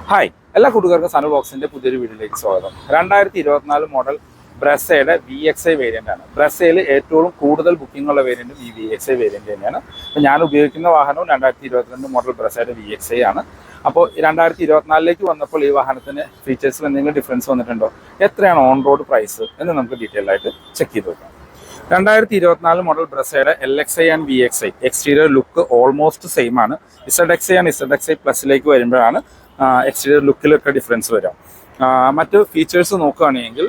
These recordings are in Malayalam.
ഹായ്, എല്ലാ കൂട്ടുകാർക്കും സനു ബോക്സിന്റെ പുതിയൊരു വീഡിയോയിലേക്ക് സ്വാഗതം. 2024 മോഡൽ ബ്രസയുടെ VXi വേരിയന്റ് ആണ്. ബ്രസയിൽ ഏറ്റവും കൂടുതൽ ബുക്കിംഗ് ഉള്ള വേരിയന്റും ഈ VXi വേരിയന്റ് തന്നെയാണ്. അപ്പോൾ ഞാൻ ഉപയോഗിക്കുന്ന വാഹനവും 2022 മോഡൽ ബ്രസയുടെ VXi ആണ്. അപ്പോൾ 2024ലേക്ക് വന്നപ്പോൾ ഈ വാഹനത്തിന് ഫീച്ചേഴ്സിൽ എന്തെങ്കിലും ഡിഫറൻസ് വന്നിട്ടുണ്ടോ, എത്രയാണ് ഓൺ റോഡ് പ്രൈസ് എന്ന് നമുക്ക് ഡീറ്റെയിൽ ആയിട്ട് ചെക്ക് ചെയ്ത് നോക്കാം. 2024 മോഡൽ ബ്രസയുടെ LXi and VXi exterior look almost same ആണ്. ZXi ആൻഡ് ZXi പ്ലസിലേക്ക് വരുമ്പോഴാണ് എക്സ്റ്റീരിയർ ലുക്കിലൊക്കെ ഡിഫറൻസ് വരാം. മറ്റ് ഫീച്ചേഴ്സ് നോക്കുകയാണെങ്കിൽ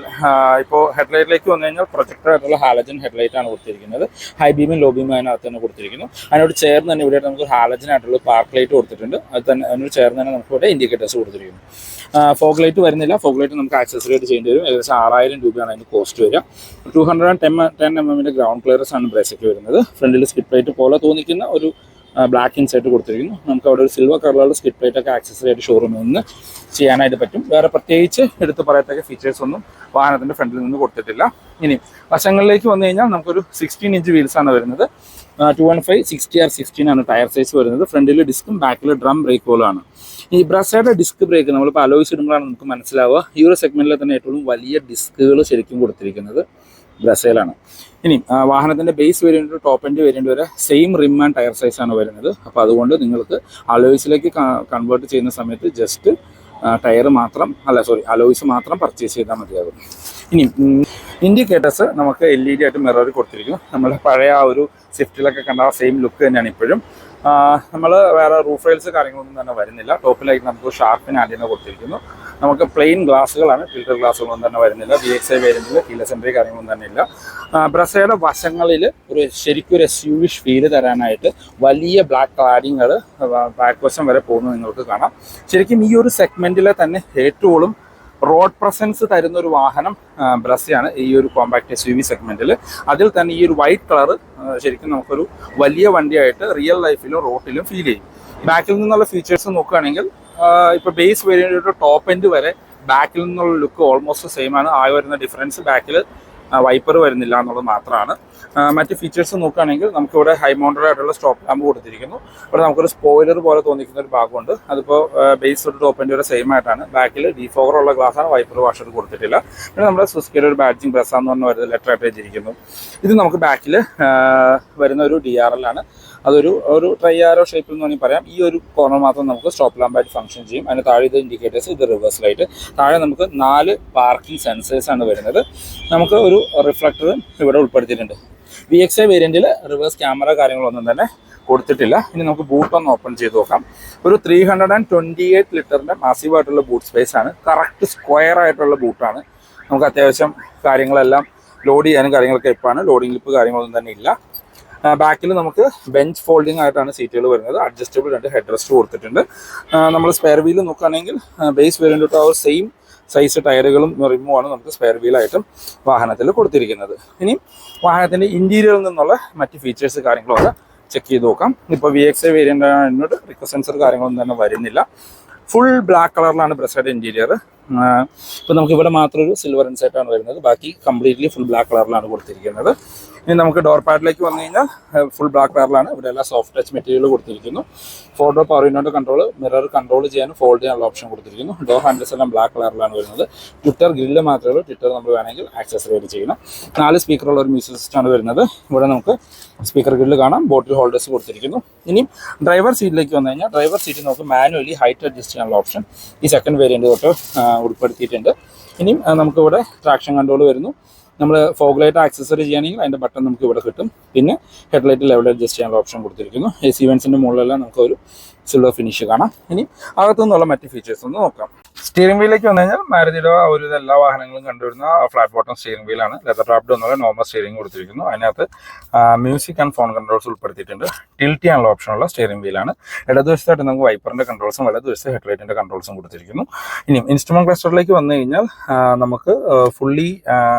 ഇപ്പോൾ ഹെഡ്ലൈറ്റിലേക്ക് വന്നു കഴിഞ്ഞാൽ പ്രൊജക്ടർ ആയിട്ടുള്ള ഹാലജൻ ഹെഡ്ലൈറ്റ് ആണ് കൊടുത്തിരിക്കുന്നത്. ഹൈ ബീമും ലോ ബീമും അതിനകത്ത് തന്നെ കൊടുത്തിരിക്കുന്നു. അതിനോട് ചേർന്ന് തന്നെ ഇവിടെ നമുക്ക് ഹാലജൻ ആയിട്ടുള്ള പാർക്ക് ലൈറ്റ് കൊടുത്തിട്ടുണ്ട്. അത് തന്നെ അതിനോട് ചേർന്ന് തന്നെ നമുക്ക് ഇവിടെ ഇൻഡിക്കേറ്റേഴ്സ് കൊടുത്തിരിക്കുന്നു. ഫോഗ് ലൈറ്റ് വരുന്നില്ല. ഫോഗ് ലൈറ്റ് നമുക്ക് ആക്സസറി ആയിട്ട് ചെയ്യേണ്ടി വരും. ഏകദേശം 6000 രൂപയാണ് അതിന് കോസ്റ്റ് വരിക. 210 mm ഗ്രൗണ്ട് ക്ലിയറൻസ് ആണ് ബ്രേസയ്ക്ക് വരുന്നത്. ഫ്രണ്ടിൽ സ്കിപ്പ് ലൈറ്റ് പോലെ തോന്നിക്കുന്ന ഒരു ബ്ലാക്ക് ഇൻസൈറ്റ് കൊടുത്തിരിക്കുന്നു. നമുക്ക് അവിടെ ഒരു സിൽവർ കളറിലുള്ള സ്കിപ്പ് ലൈറ്റ് ഒക്കെ ആക്സസറി ആയിട്ട് ഷോറൂമിൽ നിന്ന് ചെയ്യാനായിട്ട് പറ്റും. വേറെ പ്രത്യേകിച്ച് എടുത്ത് പറയത്തക്ക ഫീച്ചേഴ്സ് ഒന്നും വാഹനത്തിൻ്റെ ഫ്രണ്ടിൽ നിന്ന് കൊടുത്തിട്ടില്ല. ഇനി വശങ്ങളിലേക്ക് വന്നു കഴിഞ്ഞാൽ നമുക്കൊരു 16 ഇഞ്ച് വീൽസാണ് വരുന്നത്. 215 60R16 ആണ് ടയർ സൈസ് വരുന്നത്. ഫ്രണ്ടിൽ ഡിസ്കും ബാക്കിൽ ഡ്രം ബ്രേക്കുകളാണ്. ഈ ബ്രസയുടെ ഡിസ്ക് ബ്രേക്ക് നമ്മളിപ്പോൾ അലോയ്സ് ഇടുമ്പോഴാണ് നമുക്ക് മനസ്സിലാവുക. ഈ ഒരു സെഗ്മെന്റിൽ തന്നെ ഏറ്റവും വലിയ ഡിസ്കുകൾ ശരിക്കും കൊടുത്തിരിക്കുന്നത് ബ്രസയിലാണ്. ഇനി വാഹനത്തിൻ്റെ base variant top end variant വരെ സെയിം റിം ആൻഡ് ടയർ സൈസാണ് വരുന്നത്. അപ്പോൾ അതുകൊണ്ട് നിങ്ങൾക്ക് അലോയ്സിലേക്ക് കൺവേർട്ട് ചെയ്യുന്ന സമയത്ത് ജസ്റ്റ് അലോയ്സ് മാത്രം പർച്ചേസ് ചെയ്താൽ മതിയാകും. ഇനി ഇൻഡിക്കേറ്റേഴ്സ് നമുക്ക് LED ആയിട്ട് മിററിൽ കൊടുത്തിരിക്കുന്നു. നമ്മുടെ പഴയ ആ ഒരു സ്വിഫ്റ്റിലൊക്കെ കണ്ട സെയിം ലുക്ക് തന്നെയാണ് ഇപ്പോഴും. നമ്മൾ വേറെ റൂഫ് റെയിൽസ് കാര്യങ്ങളൊന്നും തന്നെ വരുന്നില്ല. ടോപ്പിലായിട്ട് നമുക്ക് ഷാർപ്പിന് ആൻറ്റിന കൊടുത്തിരിക്കുന്നു. നമുക്ക് പ്ലെയിൻ ഗ്ലാസ്സുകളാണ്, ഫിൽറ്റർ ഗ്ലാസ്സുകളൊന്നും തന്നെ വരുന്നില്ല. VXi വേരിയൻറ്റിൽ കീലസ് എൻട്രി കാര്യങ്ങളൊന്നും തന്നെ ഇല്ല. ബ്രസയുടെ വശങ്ങളിൽ ശരിക്കും ഒരു SUV ഫീല് തരാനായിട്ട് വലിയ ബ്ലാക്ക് ക്ലാഡിങ്ങൾ ബാക്ക് വശം വരെ പോകുന്നത് നിങ്ങൾക്ക് കാണാം. ശരിക്കും ഈ ഒരു സെഗ്മെൻറ്റിലെ തന്നെ ഏറ്റവും റോഡ് പ്രസൻസ് തരുന്ന ഒരു വാഹനം ബ്രസയാണ് ഈ ഒരു കോമ്പാക്ട് SUV സെഗ്മെൻറ്റിൽ. അതിൽ തന്നെ ഈ ഒരു വൈറ്റ് കളർ ശരിക്കും നമുക്കൊരു വലിയ വണ്ടിയായിട്ട് റിയൽ ലൈഫിലും റോഡിലും ഫീൽ ചെയ്യും. ബാക്കിൽ നിന്നുള്ള ഫീച്ചേഴ്സ് നോക്കുകയാണെങ്കിൽ ഇപ്പോൾ ബേസ് വേരിയൻ്റ് ടോപ്പ് എൻഡ് വരെ ബാക്കിൽ നിന്നുള്ള ലുക്ക് ഓൾമോസ്റ്റ് സെയിം ആണ്. വരുന്ന ഡിഫറൻസ് ബാക്കിൽ വൈപ്പർ വരുന്നില്ല എന്നുള്ളത് മാത്രമാണ്. മറ്റ് ഫീച്ചേഴ്സ് നോക്കുകയാണെങ്കിൽ നമുക്കിവിടെ ഹൈ മൗണ്ടഡ് ആയിട്ടുള്ള സ്റ്റോപ്പ് ലാമ്പ് കൊടുത്തിരിക്കുന്നു. ഇവിടെ നമുക്കൊരു സ്പോയിലർ പോലെ തോന്നിക്കുന്ന ഒരു ഭാഗമുണ്ട്. അതിപ്പോൾ ബേസ് തൊട്ട് ടോപ്പ് എൻഡ് വരെ സെയിം ആയിട്ടാണ്. ബാക്കിൽ ഡീഫോഗർ ഉള്ള ഗ്ലാസ്സാണ്, വൈപ്പർ വാഷർ കൊടുത്തിട്ടില്ല. പിന്നെ നമ്മുടെ സുസ്കിയുടെ ഒരു ബാഡ്ജിങ് ബ്രസ് എന്ന് പറഞ്ഞ വരുന്നത് ലെറ്റർ ആയിട്ട് വെച്ചിരിക്കുന്നു. ഇത് നമുക്ക് ബാക്കിൽ വരുന്ന ഒരു DRL ആണ്. അതൊരു ട്രൈയാരോ ഷേപ്പിൽ എന്ന് വേണമെങ്കിൽ പറയാം. ഈ ഒരു കോർണർ മാത്രം നമുക്ക് സ്റ്റോപ്പ് ലാമ്പായിട്ട് ഫംഗ്ഷൻ ചെയ്യും. അതിന് താഴെ ഇത് ഇൻഡിക്കേറ്റേഴ്സ്, ഇത് റിവേഴ്സ് ലൈറ്റ്. താഴെ നമുക്ക് 4 പാർക്കിംഗ് സെൻസേഴ്സാണ് വരുന്നത്. നമുക്ക് ഒരു റിഫ്ലക്ടർ ഇവിടെ ഉൾപ്പെടുത്തിയിട്ടുണ്ട്. VXi വേരിയൻറ്റിൽ റിവേഴ്സ് ക്യാമറ കാര്യങ്ങളൊന്നും തന്നെ കൊടുത്തിട്ടില്ല. ഇനി നമുക്ക് ബൂട്ട് ഒന്ന് ഓപ്പൺ ചെയ്ത് നോക്കാം. ഒരു 328 ലിറ്ററിൻ്റെ മാസീവായിട്ടുള്ള ബൂട്ട് സ്പേസ് ആണ്. കറക്റ്റ് സ്ക്വയർ ആയിട്ടുള്ള ബൂട്ടാണ്. നമുക്ക് അത്യാവശ്യം കാര്യങ്ങളെല്ലാം ലോഡ് ചെയ്യാനും കാര്യങ്ങളൊക്കെ എപ്പാണ്. ലോഡിംഗ് ലിപ്പ് കാര്യങ്ങളൊന്നും തന്നെ ഇല്ല. ബാക്കിൽ നമുക്ക് ബെഞ്ച് ഫോൾഡിംഗ് ആയിട്ടാണ് സീറ്റുകൾ വരുന്നത്. അഡ്ജസ്റ്റബിൾ 2 ഹെഡ് റെസ്റ്റ് കൊടുത്തിട്ടുണ്ട്. നമ്മൾ സ്പെയർ വീൽ നോക്കുകയാണെങ്കിൽ base variant to same size ടയറുകളും റിമുമാണ് നമുക്ക് സ്പെയർ വീലായിട്ടും വാഹനത്തിൽ കൊടുത്തിരിക്കുന്നത്. ഇനി വാഹനത്തിൻ്റെ ഇൻറ്റീരിയറിൽ നിന്നുള്ള മറ്റ് ഫീച്ചേഴ്സ് കാര്യങ്ങളൊക്കെ ചെക്ക് ചെയ്ത് നോക്കാം. ഇപ്പോൾ VXi വേരിയൻ്റ് റിക്വസ്റ്റ് സെൻസർ കാര്യങ്ങളൊന്നും തന്നെ വരുന്നില്ല. ഫുൾ ബ്ലാക്ക് കളറിലാണ് ബ്രസയുടെ ഇൻറ്റീരിയർ. ഇപ്പോൾ നമുക്ക് ഇവിടെ മാത്രം ഒരു സിൽവർ ഇൻസൈറ്റാണ് വരുന്നത്. ബാക്കി കംപ്ലീറ്റ്ലി ഫുൾ ബ്ലാക്ക് കളറിലാണ് കൊടുത്തിരിക്കുന്നത്. ഇനി നമുക്ക് ഡോർ പാഡിലേക്ക് വന്നു കഴിഞ്ഞാൽ ഫുൾ ബ്ലാക്ക് കളറിലാണ്. ഇവിടെ എല്ലാം സോഫ്റ്റ് ടച്ച് മെറ്റീരിയൽ കൊടുത്തിരിക്കുന്നു. 4 door power window control, mirror control ചെയ്യാനും ഫോൾഡ് ചെയ്യാനുള്ള ഓപ്ഷൻ കൊടുത്തിരിക്കുന്നു. ഡോർ ഹാൻഡിൽസ് എല്ലാം ബ്ലാക്ക് കളറിലാണ് വരുന്നത്. ട്വിറ്റർ ഗ്രില്ല് മാത്രമേ ഉള്ളൂ. ട്വിറ്റർ നമ്മൾ വേണമെങ്കിൽ ആക്സസറി ആയിട്ട് ചെയ്യണം. 4 സ്പീക്കറുള്ള ഒരു മ്യൂസിക് സിസ്റ്റമാണ് വരുന്നത്. ഇവിടെ നമുക്ക് സ്പീക്കർ ഗ്രില്ല് കാണാം. ബോട്ടിൽ ഹോൾഡേഴ്സ് കൊടുത്തിരിക്കുന്നു. ഇനിയും ഡ്രൈവർ സീറ്റിലേക്ക് വന്നു കഴിഞ്ഞാൽ ഡ്രൈവർ സീറ്റിൽ നമുക്ക് മാനുവലി ഹൈറ്റ് അഡ്ജസ്റ്റ് ചെയ്യാനുള്ള ഓപ്ഷൻ ഈ സെക്കൻഡ് വേരിയൻ്റ് തൊട്ട് ഉൾപ്പെടുത്തിയിട്ടുണ്ട്. ഇനിയും നമുക്കിവിടെ ട്രാക്ഷൻ കൺട്രോൾ വരുന്നു. നമ്മൾ ഫോഗ് ലൈറ്റ് ആക്സസറി ചെയ്യുകയാണെങ്കിൽ അതിൻ്റെ ബട്ടൺ നമുക്ക് ഇവിടെ കിട്ടും. പിന്നെ ഹെഡ്ലൈറ്റ് ലെവൽ അഡ്ജസ്റ്റ് ചെയ്യാനുള്ള ഓപ്ഷൻ കൊടുത്തിരിക്കുന്നു. AC വെൻസിൻ്റെ മുകളിലെല്ലാം നമുക്കൊരു സിൽവർ ഫിനിഷ് കാണാം. ഇനി അകത്തു നിന്നുള്ള മറ്റ് ഫീച്ചേഴ്സ് ഒന്ന് നോക്കാം. സ്റ്റിയറിംഗ് വീലിലേക്ക് വന്നു കഴിഞ്ഞാൽ മാരുതിയുടെ ഒരു എല്ലാ വാഹനങ്ങളും കണ്ടുവരുന്ന ഫ്ലാറ്റ് ബോട്ടം സ്റ്റിയറിംഗ് വീലാണ്. ലെതർ റാപ്ഡ് എന്നുള്ള നോർമൽ സ്റ്റിയറിംഗ് കൊടുത്തിരിക്കുന്നു. അതിനകത്ത് മ്യൂസിക് ആൻഡ് ഫോൺ കൺട്രോൾസ് ഉൾപ്പെടുത്തിയിട്ടുണ്ട്. ടിൽറ്റ് ചെയ്യാനുള്ള ഓപ്ഷനുള്ള സ്റ്റിയറിംഗ് വീലാണ്. ഇടതുവശത്തായിട്ട് നമുക്ക് വൈപ്പറിൻ്റെ കൺട്രോൾസും വലതുവശത്ത് ഹെഡ്ലൈറ്റിൻ്റെ കൺട്രോൾസും കൊടുത്തിരിക്കുന്നു. ഇനി ഇൻസ്ട്രുമെന്റ് ക്ലസ്റ്ററിലേക്ക് വന്നു കഴിഞ്ഞാൽ നമുക്ക് ഫുള്ളി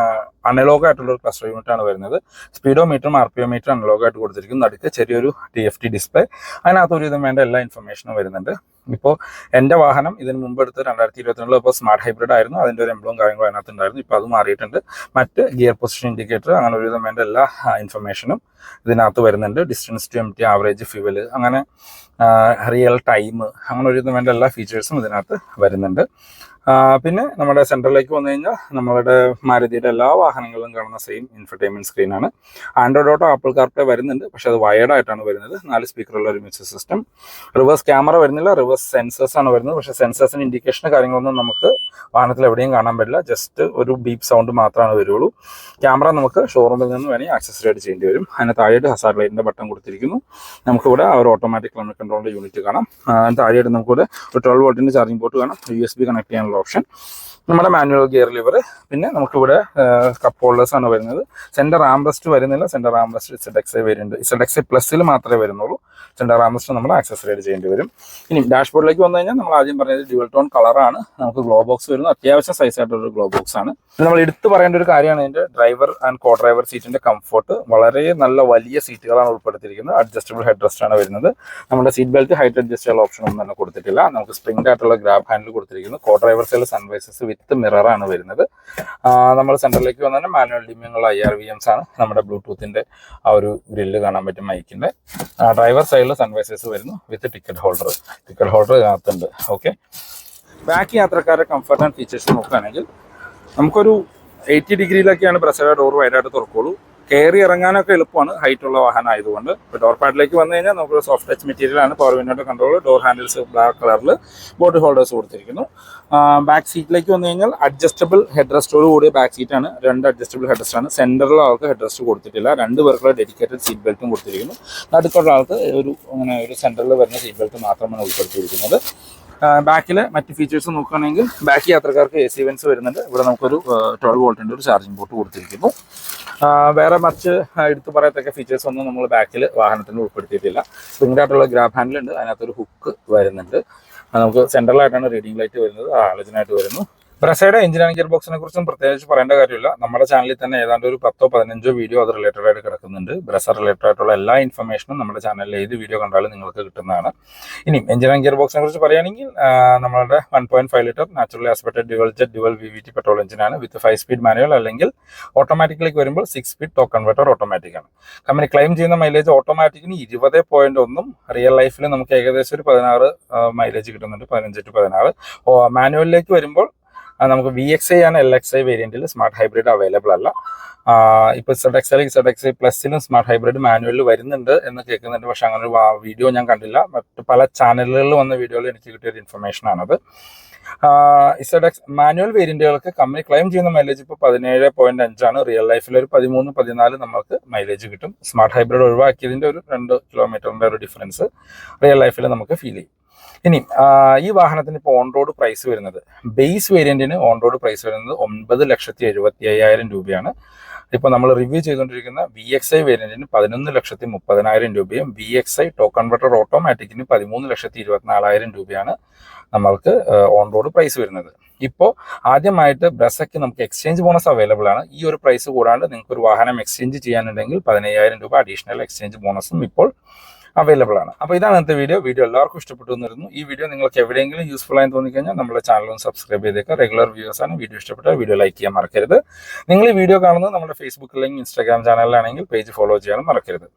അനലോഗ് ആയിട്ടുള്ള ഒരു ക്ലസ്റ്റർ യൂണിറ്റ് ആണ് വരുന്നത്. സ്പീഡോ മീറ്ററും RPO മീറ്ററും അനലോഗ് ആയിട്ട് കൊടുത്തിരിക്കുന്നു. നടുക്ക് ചെറിയൊരു TFT ഡിസ്പ്ലേ. അതിനകത്ത് ഒരു വിധം വേണ്ട എല്ലാ ഇൻഫർമേഷനും വരുന്നുണ്ട്. ഇപ്പോൾ എൻ്റെ വാഹനം ഇതിന് മുമ്പ് എടുത്ത് 2022 ഇപ്പോൾ സ്മാർട്ട് ഹൈബ്രിഡ് ആയിരുന്നു. അതിൻ്റെ ഒരു എംബ്ലവും കാര്യങ്ങളും അതിനകത്ത് ഉണ്ടായിരുന്നു. ഇപ്പോൾ അത് മാറിയിട്ടുണ്ട്. മറ്റ് ഗിയർ പൊസിഷൻ ഇൻഡിക്കേറ്റർ അങ്ങനെ ഒരുവിധം വേണ്ട എല്ലാ ഇൻഫർമേഷനും ഇതിനകത്ത് വരുന്നുണ്ട്. Distance to empty, average fuel, അങ്ങനെ റിയൽ ടൈം, അങ്ങനെ ഒരുവിധം വേണ്ട എല്ലാ ഫീച്ചേഴ്സും ഇതിനകത്ത് വരുന്നുണ്ട്. പിന്നെ നമ്മുടെ സെൻറ്ററിലേക്ക് വന്നു കഴിഞ്ഞാൽ നമ്മളുടെ മാരുതിയുടെ എല്ലാ വാഹനങ്ങളിലും കാണുന്ന സെയിം ഇൻഫർടൈൻമെൻറ്റ് സ്ക്രീനാണ്. ആൻഡ്രോയിഡ് ഓട്ടോ, ആപ്പിൾ കാർപ്ലേ വരുന്നുണ്ട്, പക്ഷേ അത് വയേർഡ് ആയിട്ടാണ് വരുന്നത്. 4 സ്പീക്കറുള്ള ഒരു മ്യൂസിക് സിസ്റ്റം. റിവേഴ്സ് ക്യാമറ വരുന്നില്ല, റിവേഴ്സ് സെൻസേഴ്സ് ആണ് വരുന്നത്. പക്ഷേ സെൻസേഴ്സിന് ഇൻഡിക്കേഷൻ കാര്യങ്ങളൊന്നും നമുക്ക് വാഹനത്തിൽ എവിടെയും കാണാൻ പറ്റില്ല. ജസ്റ്റ് ഒരു ബീപ്പ് സൗണ്ട് മാത്രമാണ് വരുള്ളൂ. ക്യാമറ നമുക്ക് ഷോറൂമിൽ നിന്ന് വേണമെങ്കിൽ ആക്സസറി ആയിട്ട് ചെയ്യേണ്ടി വരും. അതിന് താഴെയായിട്ട് ഹസാർഡ് ലൈറ്റിൻ്റെ ബട്ടൺ കൊടുത്തിരിക്കുന്നു. നമുക്കിവിടെ ഒരു ഓട്ടോമാറ്റിക് ക്ലൈമറ്റ് കൺട്രോളിൻ്റെ യൂണിറ്റ് കാണാം. അതിന് താഴെയായിട്ട് നമുക്കിവിടെ ഒരു 12 വോൾട്ടിൻ്റെ ചാർജിംഗ് പോർട്ട് കാണാം. USB കണക്ട് ചെയ്യാനുള്ള ഓപ്ഷൻ, നമ്മുടെ മാനുവൽ ഗിയർ ലിവർ. പിന്നെ നമുക്കിവിടെ കപ്പ് ഹോൾഡേഴ്സ് ആണ് വരുന്നത്. സെൻറ്റർ ആംറസ്റ്റ് വരുന്നില്ല. Centre armrest ZXi variant, ZXi പ്ലസിൽ മാത്രമേ വരുന്നുള്ളൂ. സെൻറ്റർ ആംറസ്റ്റ് നമ്മൾ ആക്സസറി ആയിട്ട് ചെയ്യേണ്ടി വരും. ഇനി ഡാഷ്ബോർഡിലേക്ക് വന്നു കഴിഞ്ഞാൽ നമ്മൾ ആദ്യം പറഞ്ഞത് ഡ്യുവൽ ടോൺ കളറാണ്. നമുക്ക് ഗ്ലോ ബോക്സ് വരുന്നു. അത്യാവശ്യം സൈസ് ആയിട്ടുള്ളൊരു ഗ്ലോ ബോക്സ് ആണ്. നമ്മൾ എടുത്തു പറയേണ്ട ഒരു കാര്യമാണ് ഇതിൻ്റെ ഡ്രൈവർ ആൻഡ് കോ ഡ്രൈവർ സീറ്റിൻ്റെ കംഫർട്ട്. വളരെ നല്ല വലിയ സീറ്റുകളാണ് ഉൾപ്പെടുത്തിയിരിക്കുന്നത്. അഡ്ജസ്റ്റബിൾ ഹെഡ് റെസ്റ്റ് ആണ് വരുന്നത്. നമ്മുടെ സീറ്റ് ബെൽറ്റ് ഹൈറ്റ് അഡ്ജസ്റ്റ് ചെയ്യാനുള്ള ഓപ്ഷൻ ഒന്നും തന്നെ കൊടുത്തിട്ടില്ല. നമുക്ക് സ്പ്രിംഗ് ആയിട്ടുള്ള ഗ്രാബ് ഹാൻഡിൽ കൊടുത്തിരിക്കുന്നു. കോ ഡ്രൈവർ സൈഡിൽ സൺവൈസസ് വിത്ത് മിററാണ് വരുന്നത്. നമ്മൾ സെൻറ്ററിലേക്ക് വന്നാൽ മാനുവൽ ഡിമ്മിങ്ങുള്ള IRVMs ആണ്. നമ്മുടെ ബ്ലൂടൂത്തിൻ്റെ ആ ഒരു ഗ്രില്ല് കാണാൻ പറ്റും മൈക്കിൻ്റെ. ഡ്രൈവർ സൈഡിൽ സൺവൈസേഴ്സ് വരുന്നു വിത്ത് ടിക്കറ്റ് ഹോൾഡർ ഇതിനകത്തുണ്ട്. ഓക്കെ, ബാക്ക് യാത്രക്കാരുടെ കംഫർട്ട് ആൻഡ് ഫീച്ചേഴ്സ് നോക്കുകയാണെങ്കിൽ നമുക്കൊരു 80 ഡിഗ്രിയിലൊക്കെയാണ് ബ്രസയുടെ ഡോർ വൈഡായിട്ട് തുറക്കുള്ളൂ. കയറി ഇറങ്ങാനൊക്കെ എളുപ്പമാണ്, ഹൈറ്റ് ഉള്ള വാഹനം ആയതുകൊണ്ട്. ഇപ്പോൾ ഡോർ പാഡിലേക്ക് വന്നു കഴിഞ്ഞാൽ നമുക്ക് സോഫ്റ്റ് ടച്ച് മെറ്റീരിയലാണ്. പവർ വിൻഡോയുടെ കൺട്രോൾ, ഡോർ ഹാൻഡിൽസ് ബ്ലാക്ക് കളറിൽ, ബോഡി ഹോൾഡേഴ്സ് കൊടുത്തിരിക്കുന്നു. ബാക്ക് സീറ്റിലേക്ക് വന്നു കഴിഞ്ഞാൽ അഡ്ജസ്റ്റബിൾ ഹെഡ് റെസ്റ്റോട് കൂടിയ ബാക്ക് സീറ്റാണ്. 2 അഡ്ജസ്റ്റബിൾ ഹെഡ് റെസ്റ്റ് ആണ്. സെൻറ്ററിലുള്ള ആൾക്ക് ഹെഡ് റെസ്റ്റ് കൊടുത്തിട്ടില്ല. 2 പേർക്കുള്ള ഡെഡിക്കേറ്റഡ് സീറ്റ് ബെൽറ്റും കൊടുത്തിരിക്കുന്നു. നടുക്കുള്ള ആൾക്ക് അങ്ങനെ ഒരു സെൻറ്ററിൽ വരുന്ന സീറ്റ് ബെൽറ്റ് മാത്രമാണ് ഉൾപ്പെടുത്തിയിരിക്കുന്നത്. ബാക്കിൽ മറ്റ് ഫീച്ചേഴ്സ് നോക്കുകയാണെങ്കിൽ ബാക്ക് യാത്രക്കാർക്ക് AC വെൻസ് വരുന്നുണ്ട്. ഇവിടെ നമുക്കൊരു 12 വോൾട്ടിൻ്റെ ഒരു ചാർജിംഗ് പോർട്ട് കൊടുത്തിരിക്കുന്നു. വേറെ മറ്റ് എടുത്തു പറയത്തക്ക ഫീച്ചേഴ്സ് ഒന്നും നമ്മൾ ബാക്കിൽ വാഹനത്തിന് ഉൾപ്പെടുത്തിയിട്ടില്ല. സ്പ്രിംഗ് ആയിട്ടുള്ള ഗ്രാബ് ഹാൻഡിൽ ഉണ്ട്. അതിനകത്തൊരു ഹുക്ക് വരുന്നുണ്ട്. നമുക്ക് സെൻട്രലായിട്ടാണ് റീഡിംഗ് ലൈറ്റ് വരുന്നത്. ഹാലജനായിട്ട് വരുന്നു. ബ്രസയുടെ എഞ്ചിൻ ആൻഡ് ഗിയർ ബോക്സിനെ കുറിച്ചും പ്രത്യേകിച്ച് പറയേണ്ട കാര്യമില്ല. നമ്മുടെ ചാനലിൽ തന്നെ ഏതാണ്ട് ഒരു 10-15 വീഡിയോ അത് റിലേറ്റഡ് ആയിട്ട് കിടക്കുന്നുണ്ട്. ബ്രസ റിലേറ്റഡ് ആയിട്ടുള്ള എല്ലാ ഇൻഫർമേഷനും നമ്മുടെ ചാനലിൽ ഏത് വീഡിയോ കണ്ടാലും നിങ്ങൾക്ക് കിട്ടുന്നതാണ്. ഇനി എഞ്ചിൻ ആൻഡ് ഗിയർ ബോക്സിനെ കുറിച്ച് പറയുകയാണെങ്കിൽ നമ്മുടെ 1.5 litre naturally aspirated dual jet dual VVT petrol എഞ്ചിനാണ് വിത്ത് 5 സ്പീഡ് മാനുവൽ, അല്ലെങ്കിൽ ഓട്ടോമാറ്റിക്കിലേക്ക് വരുമ്പോൾ 6 സ്പീഡ് ടോക്ക് കൺവെർട്ടർ ഓട്ടോമാറ്റിക് ആണ്. കമ്പനി ക്ലെയിം ചെയ്യുന്ന മൈലേജ് ഓട്ടോമാറ്റിക്കിന് 20.1, റിയൽ ലൈഫിൽ നമുക്ക് ഏകദേശം ഒരു 16 മൈലേജ് കിട്ടുന്നുണ്ട്, 15 to 16. മാനുവലിലേക്ക് വരുമ്പോൾ നമുക്ക് VXi ആണ് LXi വേരിയന്റിൽ, സ്മാർട്ട് ഹൈബ്രിഡ് അവൈലബിൾ അല്ല. ഇപ്പോൾ ZXi പ്ലസിലും സ്മാർട്ട് ഹൈബ്രിഡ് മാനുവലിൽ വരുന്നുണ്ട് എന്ന് കേൾക്കുന്നുണ്ട്. പക്ഷെ അങ്ങനെ ഒരു വീഡിയോ ഞാൻ കണ്ടില്ല. മറ്റ് പല ചാനലുകളിൽ വന്ന വീഡിയോയിൽ എനിക്ക് കിട്ടിയൊരു ഇൻഫർമേഷൻ ആണത്. ZX മാനുവൽ വേരിയന്റുകൾക്ക് കമ്പനി ക്ലെയിം ചെയ്യുന്ന മൈലേജ് ഇപ്പോൾ 17.5 ആണ്. റിയൽ ലൈഫിൽ ഒരു 13-14 നമുക്ക് മൈലേജ് കിട്ടും. സ്മാർട്ട് ഹൈബ്രിഡ് ഒഴിവാക്കിയതിൻ്റെ ഒരു 2 കിലോമീറ്ററിൻ്റെ ഒരു ഡിഫറൻസ് റിയൽ ലൈഫിൽ നമുക്ക് ഫീൽ ചെയ്യും. ഇനി ഈ വാഹനത്തിന് ഇപ്പോൾ ഓൺ റോഡ് പ്രൈസ് വരുന്നത്, ബേസ് വേരിയന്റിന് ഓൺ റോഡ് പ്രൈസ് വരുന്നത് 9,75,000 രൂപയാണ്. ഇപ്പോൾ നമ്മൾ റിവ്യൂ ചെയ്തുകൊണ്ടിരിക്കുന്ന VXi വേരിയന്റിന് 11,30,000 രൂപയും VXi ടോക്ക് കൺവെർട്ടർ ഓട്ടോമാറ്റിക്കിന് 13,24,000 രൂപയാണ് നമ്മൾക്ക് ഓൺ റോഡ് പ്രൈസ് വരുന്നത്. ഇപ്പോൾ ആദ്യമായിട്ട് ബ്രസയ്ക്ക് നമുക്ക് എക്സ്ചേഞ്ച് ബോണസ് അവൈലബിൾ ആണ്. ഈ ഒരു പ്രൈസ് കൂടാണ്ട് നിങ്ങൾക്ക് ഒരു വാഹനം എക്സ്ചേഞ്ച് ചെയ്യാനുണ്ടെങ്കിൽ 15,000 രൂപ അഡീഷണൽ എക്സ്ചേഞ്ച് ബോണസും ഇപ്പോൾ അവൈലബിൾ ആണ്. അപ്പോൾ ഇതാണ് ഇന്നത്തെ വീഡിയോ എല്ലാവർക്കും ഇഷ്ടപ്പെട്ടു എന്നിരുന്നു. ഈ വീഡിയോ നിങ്ങൾക്ക് എവിടെയെങ്കിലും യൂസ്ഫുൾ ആയി തോന്നിക്കഴിഞ്ഞാൽ നമ്മുടെ ചാനൽ ഒന്ന് സബ്സ്ക്രൈബ് ചെയ്തേക്കുക. റെഗുലർ വ്യൂവേഴ്സ് ആണ്. വീഡിയോ ഇഷ്ടപ്പെട്ടാൽ വീഡിയോ ലൈക്ക് ചെയ്യാൻ മറക്കരുത്. നിങ്ങൾ ഈ വീഡിയോ കാണുന്നത് നമ്മുടെ ഫേസ്ബുക്ക് അല്ലെങ്കിൽ ഇൻസ്റ്റാഗ്രാം ചാനലിലാണെങ്കിൽ പേജ് ഫോളോ ചെയ്യാനും മറക്കരുത്.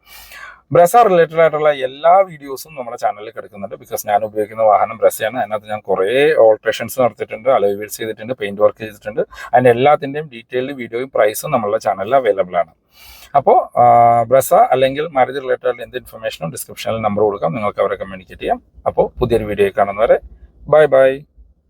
ബ്രസ റിലേറ്റഡ് ആയിട്ടുള്ള എല്ലാ വീഡിയോസും നമ്മുടെ ചാനലിൽ കിടക്കുന്നുണ്ട്. ബിക്കോസ് ഞാൻ ഉപയോഗിക്കുന്ന വാഹനം ബ്രസയാണ്. അതിനകത്ത് ഞാൻ കുറേ ഓൾട്രേഷൻസ് നടത്തിയിട്ടുണ്ട്, അലോയ് വീൽസ് ചെയ്തിട്ടുണ്ട്, പെയിന്റ് വർക്ക് ചെയ്തിട്ടുണ്ട്. അതിൻ്റെ എല്ലാത്തിൻ്റെയും ഡീറ്റെയിൽഡ് വീഡിയോയും പ്രൈസും നമ്മളുടെ ചാനലിൽ അവൈലബിൾ ആണ്. അപ്പോൾ ബ്രസ അല്ലെങ്കിൽ മാരുതി റിലേറ്റഡ് എന്ത് ഇൻഫർമേഷനും ഡിസ്ക്രിപ്ഷനിൽ നമ്പർ കൊടുക്കാം, നിങ്ങൾക്ക് അവരെ കമ്മ്യൂണിക്കേറ്റ് ചെയ്യാം. അപ്പോൾ പുതിയൊരു വീഡിയോ കാണുന്നവരെ ബൈ.